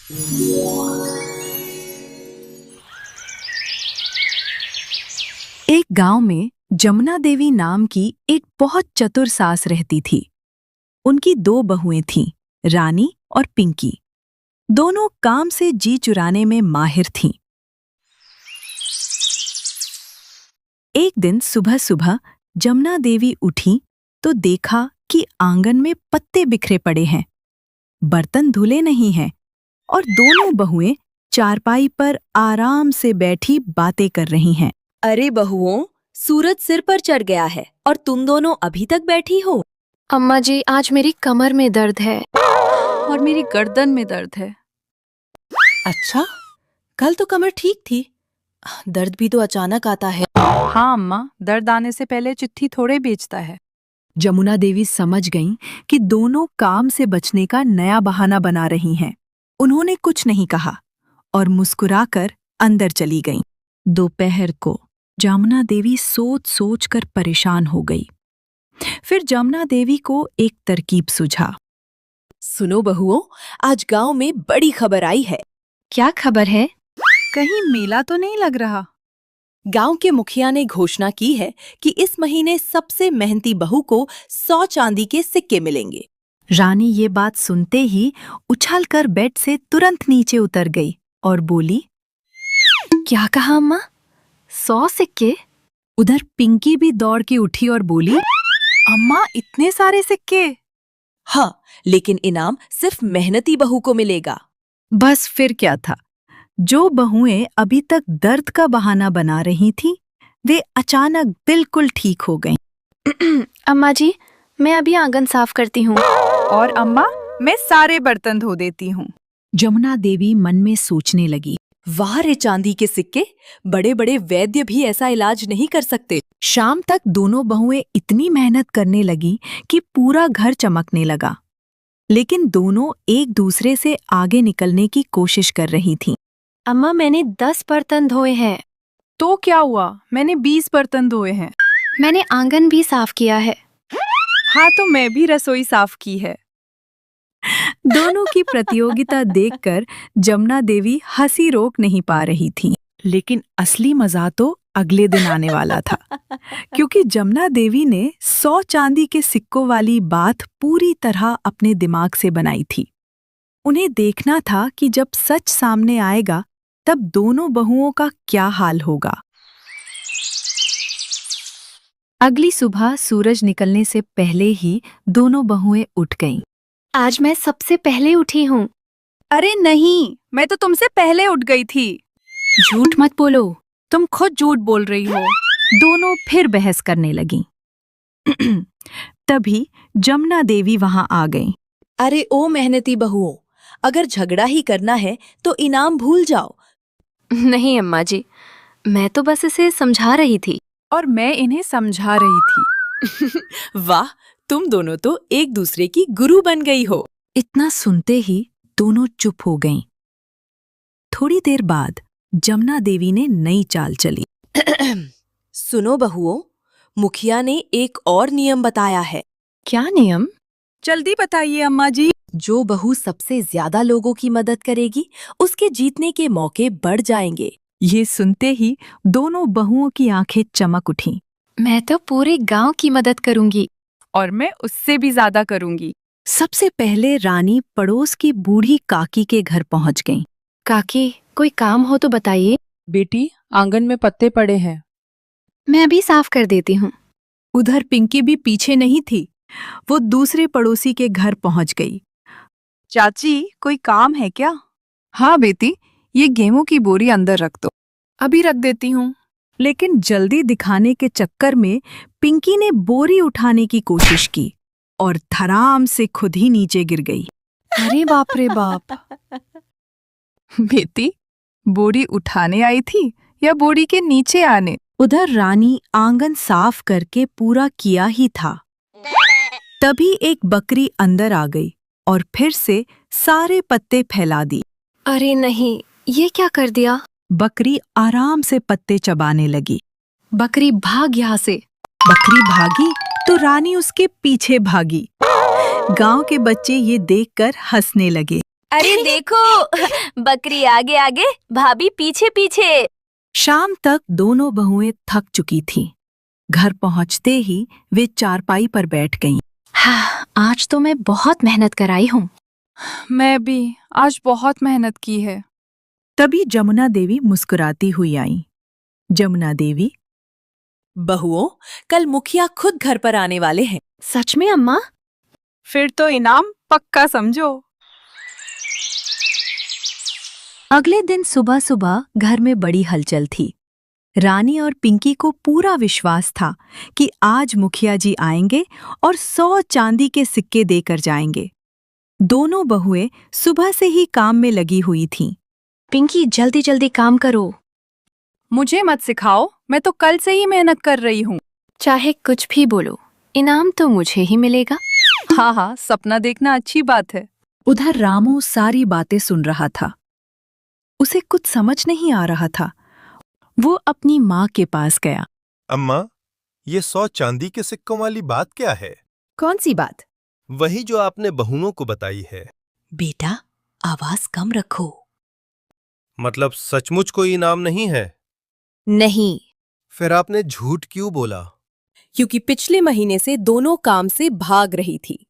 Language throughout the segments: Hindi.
एक गांव में जमुना देवी नाम की एक बहुत चतुर सास रहती थी। उनकी दो बहुएं थीं, रानी और पिंकी। दोनों काम से जी चुराने में माहिर थीं। एक दिन सुबह सुबह जमुना देवी उठी तो देखा कि आंगन में पत्ते बिखरे पड़े हैं, बर्तन धुले नहीं हैं और दोनों बहुएं चारपाई पर आराम से बैठी बातें कर रही हैं। अरे बहुओं, सूरज सिर पर चढ़ गया है और तुम दोनों अभी तक बैठी हो। अम्मा जी, आज मेरी कमर में दर्द है और मेरी गर्दन में दर्द है। अच्छा, कल तो कमर ठीक थी, दर्द भी तो अचानक आता है। हाँ अम्मा, दर्द आने से पहले चिट्ठी थोड़े बेचता है। जमुना देवी समझ गईं कि दोनों काम से बचने का नया बहाना बना रही हैं। उन्होंने कुछ नहीं कहा और मुस्कुराकर अंदर चली गईं। दोपहर को जमुना देवी सोच सोच कर परेशान हो गई। फिर जमुना देवी को एक तरकीब सूझा। सुनो बहुओं, आज गांव में बड़ी खबर आई है। क्या खबर है? कहीं मेला तो नहीं लग रहा? गांव के मुखिया ने घोषणा की है कि इस महीने सबसे मेहनती बहू को 100 चांदी के सिक्के मिलेंगे। रानी ये बात सुनते ही उछलकर बेड से तुरंत नीचे उतर गई और बोली, क्या कहा अम्मा? 100 सिक्के? उधर पिंकी भी दौड़ के उठी और बोली, अम्मा, इतने सारे सिक्के? हाँ, लेकिन इनाम सिर्फ मेहनती बहू को मिलेगा। बस फिर क्या था। जो बहुएं अभी तक दर्द का बहाना बना रही थीं, वे अचानक बिल्कुल ठीक हो गईं। अम्मा जी, मैं अभी आंगन साफ करती हूँ। और अम्मा, मैं सारे बर्तन धो देती हूँ। जमुना देवी मन में सोचने लगी, वाह रे चांदी के सिक्के, बड़े बड़े वैद्य भी ऐसा इलाज नहीं कर सकते। शाम तक दोनों बहुएं इतनी मेहनत करने लगी कि पूरा घर चमकने लगा। लेकिन दोनों एक दूसरे से आगे निकलने की कोशिश कर रही थीं। अम्मा, मैंने 10 बर्तन धोए हैं। तो क्या हुआ? मैंने 20 बर्तन धोए हैं। मैंने आंगन भी साफ किया है। हाँ, तो मैं भी रसोई साफ की है। दोनों की प्रतियोगिता देखकर जमुना देवी हंसी रोक नहीं पा रही थी। लेकिन असली मजा तो अगले दिन आने वाला था, क्योंकि जमुना देवी ने 100 चांदी के सिक्कों वाली बात पूरी तरह अपने दिमाग से बनाई थी। उन्हें देखना था कि जब सच सामने आएगा तब दोनों बहुओं का क्या हाल होगा। अगली सुबह सूरज निकलने से पहले ही दोनों बहुएं उठ गईं। आज मैं सबसे पहले उठी हूँ। अरे नहीं, मैं तो तुमसे पहले उठ गई थी। झूठ मत बोलो। तुम खुद झूठ बोल रही हो। दोनों फिर बहस करने लगीं। तभी जमुना देवी वहां आ गईं। अरे ओ मेहनती बहुओं, अगर झगड़ा ही करना है तो इनाम भूल जाओ। नहीं अम्मा जी, मैं तो बस इसे समझा रही थी। और मैं इन्हें समझा रही थी। वाह, तुम दोनों तो एक दूसरे की गुरु बन गई हो। इतना सुनते ही दोनों चुप हो गईं। थोड़ी देर बाद जमुना देवी ने नई चाल चली। सुनो बहुओं, मुखिया ने एक और नियम बताया है। क्या नियम? जल्दी बताइए अम्मा जी। जो बहू सबसे ज्यादा लोगों की मदद करेगी, उसके जीतने के मौके बढ़ जाएंगे। ये सुनते ही दोनों बहुओं की आंखें चमक उठीं। मैं तो पूरे गांव की मदद करूंगी। और मैं उससे भी ज्यादा करूंगी। सबसे पहले रानी पड़ोस की बूढ़ी काकी के घर पहुंच गईं। काकी, कोई काम हो तो बताइए। बेटी, आंगन में पत्ते पड़े हैं। मैं अभी साफ कर देती हूँ। उधर पिंकी भी पीछे नहीं थी। वो दूसरे पड़ोसी के घर पहुंच गई। चाची, कोई काम है क्या? हाँ बेटी, ये गेहूं की बोरी अंदर रख दो। अभी रख देती हूँ। लेकिन जल्दी दिखाने के चक्कर में पिंकी ने बोरी उठाने की कोशिश की और धड़ाम से खुद ही नीचे गिर गई। अरे बाप रे बाप। बेटी, बोरी उठाने आई थी या बोरी के नीचे आने? उधर रानी आंगन साफ करके पूरा किया ही था। तभी एक बकरी अंदर आ गई और फिर से सारे पत्ते फैला दी। अरे नहीं, ये क्या कर दिया? बकरी आराम से पत्ते चबाने लगी। बकरी भाग यहाँ से। बकरी भागी तो रानी उसके पीछे भागी। गांव के बच्चे ये देखकर हंसने लगे। अरे देखो बकरी आगे आगे भाभी पीछे पीछे। शाम तक दोनों बहुएं थक चुकी थीं। घर पहुंचते ही वे चारपाई पर बैठ गईं। हाँ, आज तो मैं बहुत मेहनत कराई हूँ। मैं भी आज बहुत मेहनत की है। तभी जमुना देवी मुस्कुराती हुई आईं। जमुना देवी, बहुओं, कल मुखिया खुद घर पर आने वाले हैं। सच में अम्मा? फिर तो इनाम पक्का समझो। अगले दिन सुबह सुबह घर में बड़ी हलचल थी। रानी और पिंकी को पूरा विश्वास था कि आज मुखिया जी आएंगे और 100 चांदी के सिक्के देकर जाएंगे। दोनों बहुएं सुबह से ही काम में लगी हुई थीं। पिंकी जल्दी जल्दी काम करो। मुझे मत सिखाओ, मैं तो कल से ही मेहनत कर रही हूँ। चाहे कुछ भी बोलो, इनाम तो मुझे ही मिलेगा। हाँ हाँ, सपना देखना अच्छी बात है। उधर रामू सारी बातें सुन रहा था। उसे कुछ समझ नहीं आ रहा था। वो अपनी माँ के पास गया। अम्मा, ये 100 चांदी के सिक्कों वाली बात क्या है? कौन सी बात? वही जो आपने बहुओं को बताई है। बेटा, आवाज कम रखो। मतलब सचमुच कोई इनाम नहीं है? नहीं, फिर आपने झूठ क्यों बोला? क्योंकि पिछले महीने से दोनों काम से भाग रही थी।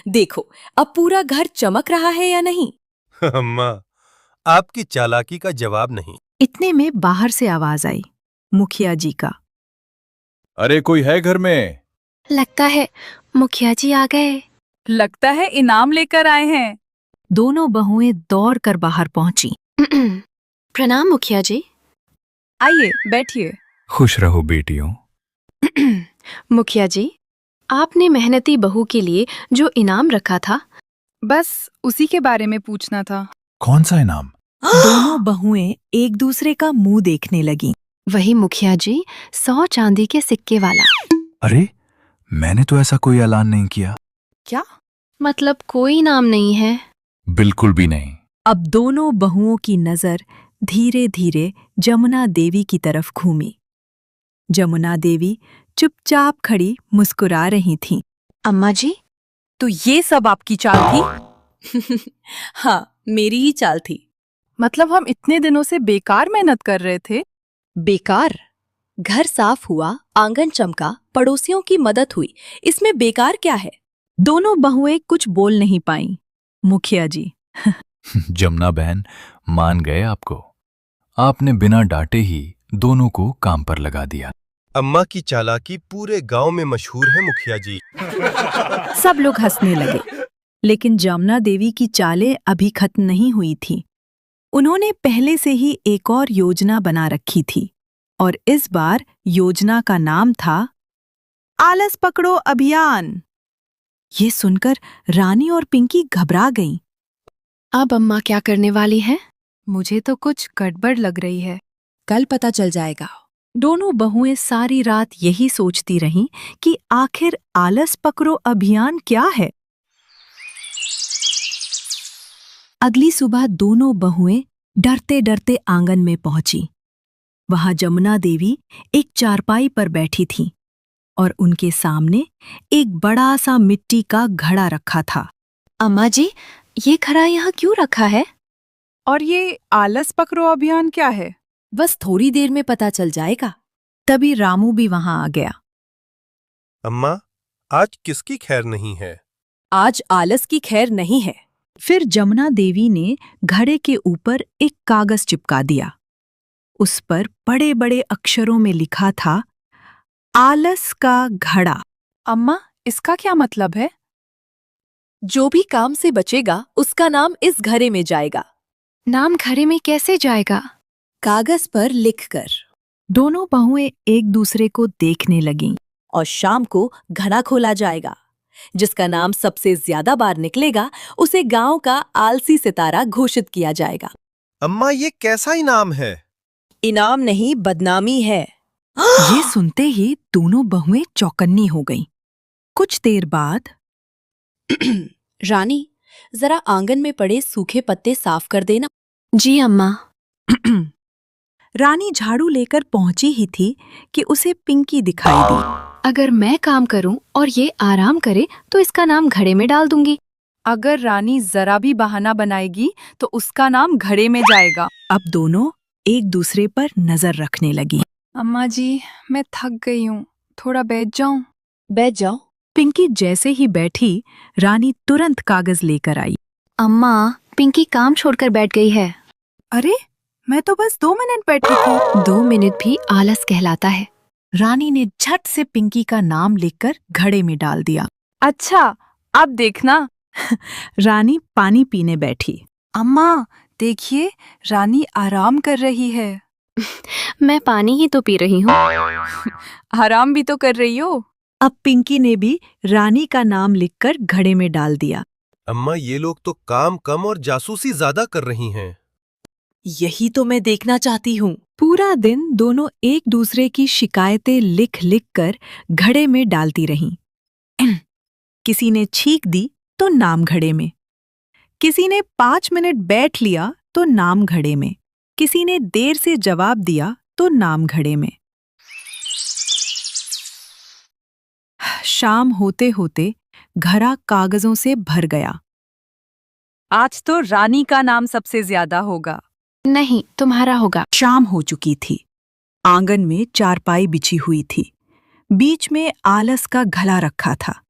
देखो, अब पूरा घर चमक रहा है या नहीं? अम्मा, आपकी चालाकी का जवाब नहीं। इतने में बाहर से आवाज आई, मुखिया जी का। अरे कोई है घर में? लगता है मुखिया जी आ गए। लगता है इनाम लेकर आए हैं। दोनों बहुएं दौड़कर बाहर पहुंची। प्रणाम मुखिया जी। आइए बैठिए। खुश रहो बेटियों। मुखिया जी, आपने मेहनती बहू के लिए जो इनाम रखा था, बस उसी के बारे में पूछना था। कौन सा इनाम? दोनों बहुएं एक दूसरे का मुंह देखने लगीं। वही मुखिया जी 100 चांदी के सिक्के वाला। अरे मैंने तो ऐसा कोई ऐलान नहीं किया। क्या? मतलब कोई इनाम नहीं है? बिल्कुल भी नहीं। अब दोनों बहुओं की नजर धीरे धीरे जमुना देवी की तरफ घूमी। जमुना देवी चुपचाप खड़ी मुस्कुरा रही थीं। अम्मा जी, तो ये सब आपकी चाल थी? हाँ, मेरी ही चाल थी। मतलब हम इतने दिनों से बेकार मेहनत कर रहे थे? बेकार? घर साफ हुआ, आंगन चमका, पड़ोसियों की मदद हुई, इसमें बेकार क्या है? दोनों बहुएं कुछ बोल नहीं पाईं। मुखिया जी, जमुना बहन, मान गए आपको। आपने बिना डांटे ही दोनों को काम पर लगा दिया। अम्मा की चालाकी पूरे गांव में मशहूर है मुखिया जी। सब लोग हंसने लगे। लेकिन जमुना देवी की चालें अभी खत्म नहीं हुई थी। उन्होंने पहले से ही एक और योजना बना रखी थी और इस बार योजना का नाम था आलस पकड़ो अभियान। ये सुनकर रानी और पिंकी घबरा गईं। अब अम्मा क्या करने वाली हैं? मुझे तो कुछ गड़बड़ लग रही है। कल पता चल जाएगा। दोनों बहुएं सारी रात यही सोचती रहीं कि आखिर आलस पकड़ो अभियान क्या है। अगली सुबह दोनों बहुएं डरते डरते आंगन में पहुंची। वहां जमुना देवी एक चारपाई पर बैठी थीं और उनके सामने एक बड़ा सा मिट्टी का घड़ा रखा था। अम्मा जी, ये घड़ा यहाँ क्यों रखा है? और ये आलस पकड़ो अभियान क्या है? बस थोड़ी देर में पता चल जाएगा। तभी रामू भी वहां आ गया। अम्मा, आज किसकी खैर नहीं है? आज आलस की खैर नहीं है। फिर जमुना देवी ने घड़े के ऊपर एक कागज चिपका दिया। उस पर बड़े बड़े अक्षरों में लिखा था, आलस का घड़ा। अम्मा, इसका क्या मतलब है? जो भी काम से बचेगा उसका नाम इस घड़े में जाएगा। नाम घड़े में कैसे जाएगा? कागज पर लिखकर। दोनों बहुएं एक दूसरे को देखने लगीं। और शाम को घड़ा खोला जाएगा। जिसका नाम सबसे ज्यादा बार निकलेगा उसे गांव का आलसी सितारा घोषित किया जाएगा। अम्मा, ये कैसा इनाम है? इनाम नहीं, बदनामी है। ये सुनते ही दोनों बहुएं चौकन्नी हो गईं। कुछ देर बाद रानी, जरा आंगन में पड़े सूखे पत्ते साफ कर देना। जी अम्मा। रानी झाड़ू लेकर पहुंची ही थी कि उसे पिंकी दिखाई दी। अगर मैं काम करूं और ये आराम करे तो इसका नाम घड़े में डाल दूंगी। अगर रानी जरा भी बहाना बनाएगी तो उसका नाम घड़े में जाएगा। अब दोनों एक दूसरे पर नजर रखने लगी। अम्मा जी, मैं थक गई हूँ, थोड़ा बैठ जाऊं। बैठ जाओ। पिंकी जैसे ही बैठी, रानी तुरंत कागज लेकर आई। अम्मा, पिंकी काम छोड़कर बैठ गई है। अरे, मैं तो बस 2 मिनट बैठी थी। 2 मिनट भी आलस कहलाता है। रानी ने झट से पिंकी का नाम लिखकर घड़े में डाल दिया। अच्छा, अब देखना। रानी पानी पीने बैठी। अम्मा, देखिए, रानी आराम कर रही है। मैं पानी ही तो पी रही हूँ। आराम भी तो कर रही हो। अब पिंकी ने भी रानी का नाम लिखकर घड़े में डाल दिया। अम्मा, ये लोग तो काम कम और जासूसी ज्यादा कर रही हैं। यही तो मैं देखना चाहती हूँ। पूरा दिन दोनों एक दूसरे की शिकायतें लिख लिख कर घड़े में डालती रहीं। किसी ने छींक दी तो नाम घड़े में, किसी ने 5 मिनट बैठ लिया तो नाम घड़े में, किसी ने देर से जवाब दिया तो नाम घड़े में। शाम होते होते घड़ा कागजों से भर गया। आज तो रानी का नाम सबसे ज्यादा होगा। नहीं, तुम्हारा होगा। शाम हो चुकी थी। आंगन में चारपाई बिछी हुई थी। बीच में आलस का घड़ा रखा था।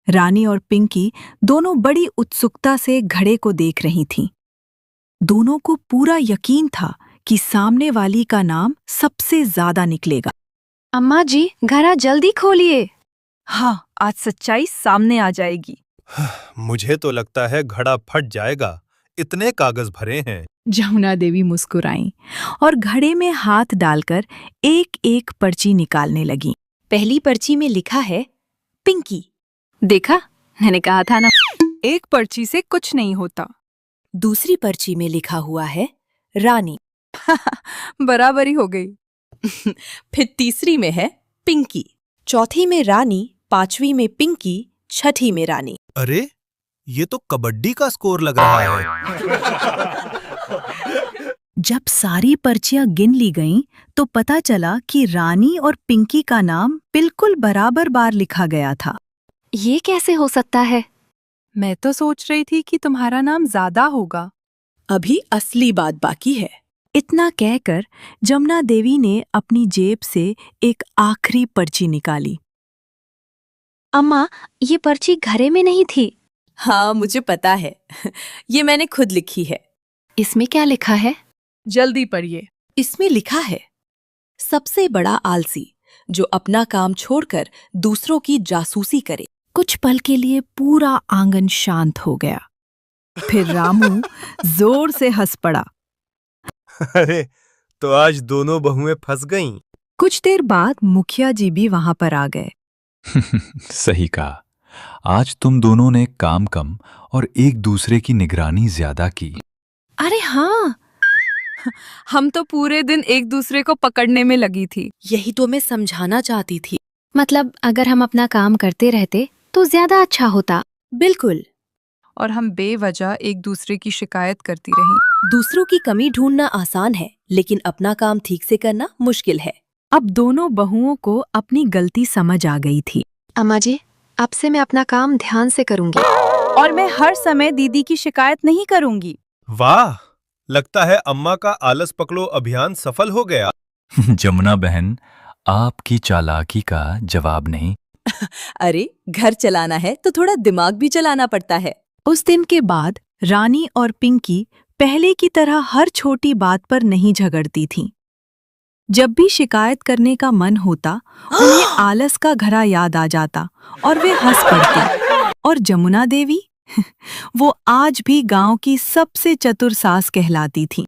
रानी और पिंकी दोनों बड़ी उत्सुकता से घड़े को देख रही थीं। दोनों को पूरा यकीन था कि सामने वाली का नाम सबसे ज्यादा निकलेगा। अम्मा जी, घड़ा जल्दी खोलिए। हाँ, आज सच्चाई सामने आ जाएगी। मुझे तो लगता है घड़ा फट जाएगा, इतने कागज भरे हैं। जमुना देवी मुस्कुराईं और घड़े में हाथ डालकर एक एक पर्ची निकालने लगीं। पहली पर्ची में लिखा है पिंकी। देखा, मैंने कहा था ना। एक पर्ची से कुछ नहीं होता। दूसरी पर्ची में लिखा हुआ है रानी। बराबरी हो गई। फिर तीसरी में है पिंकी, चौथी में रानी, पांचवी में पिंकी, छठी में रानी। अरे, ये तो कबड्डी का स्कोर लग रहा है। जब सारी पर्चियां गिन ली गईं, तो पता चला कि रानी और पिंकी का नाम बिल्कुल बराबर बार लिखा गया था। ये कैसे हो सकता है? मैं तो सोच रही थी कि तुम्हारा नाम ज्यादा होगा। अभी असली बात बाकी है। इतना कहकर जमुना देवी ने अपनी जेब से एक आखिरी पर्ची निकाली। अम्मा, ये पर्ची घड़े में नहीं थी। हाँ, मुझे पता है। ये मैंने खुद लिखी है। इसमें क्या लिखा है? जल्दी पढ़िए। इसमें लिखा है सबसे बड़ा आलसी जो अपना काम छोड़कर दूसरों की जासूसी करे। कुछ पल के लिए पूरा आंगन शांत हो गया। फिर रामू जोर से हंस पड़ा। अरे, तो आज दोनों बहुएं फंस गईं। कुछ देर बाद मुखिया जी भी वहां पर आ गए। सही कहा। आज तुम दोनों ने काम कम और एक दूसरे की निगरानी ज्यादा की। अरे हाँ, हम तो पूरे दिन एक दूसरे को पकड़ने में लगी थी। यही तो मैं समझाना चाहती थी। मतलब अगर हम अपना काम करते रहते तो ज्यादा अच्छा होता। बिल्कुल। और हम बेवजह एक दूसरे की शिकायत करती रहीं। दूसरों की कमी ढूंढना आसान है, लेकिन अपना काम ठीक से करना मुश्किल है। अब दोनों बहुओं को अपनी गलती समझ आ गई थी। अम्मा जी, अब से मैं अपना काम ध्यान से करूंगी। और मैं हर समय दीदी की शिकायत नहीं करूंगी। वाह, लगता है अम्मा का आलस पकड़ो अभियान सफल हो गया। जमुना बहन, आपकी चालाकी का जवाब नहीं। अरे, घर चलाना है तो थोड़ा दिमाग भी चलाना पड़ता है। उस दिन के बाद रानी और पिंकी पहले की तरह हर छोटी बात पर नहीं झगड़ती थीं। जब भी शिकायत करने का मन होता, उन्हें आलस का घड़ा याद आ जाता और वे हंस पड़ती। और जमुना देवी वो आज भी गांव की सबसे चतुर सास कहलाती थीं।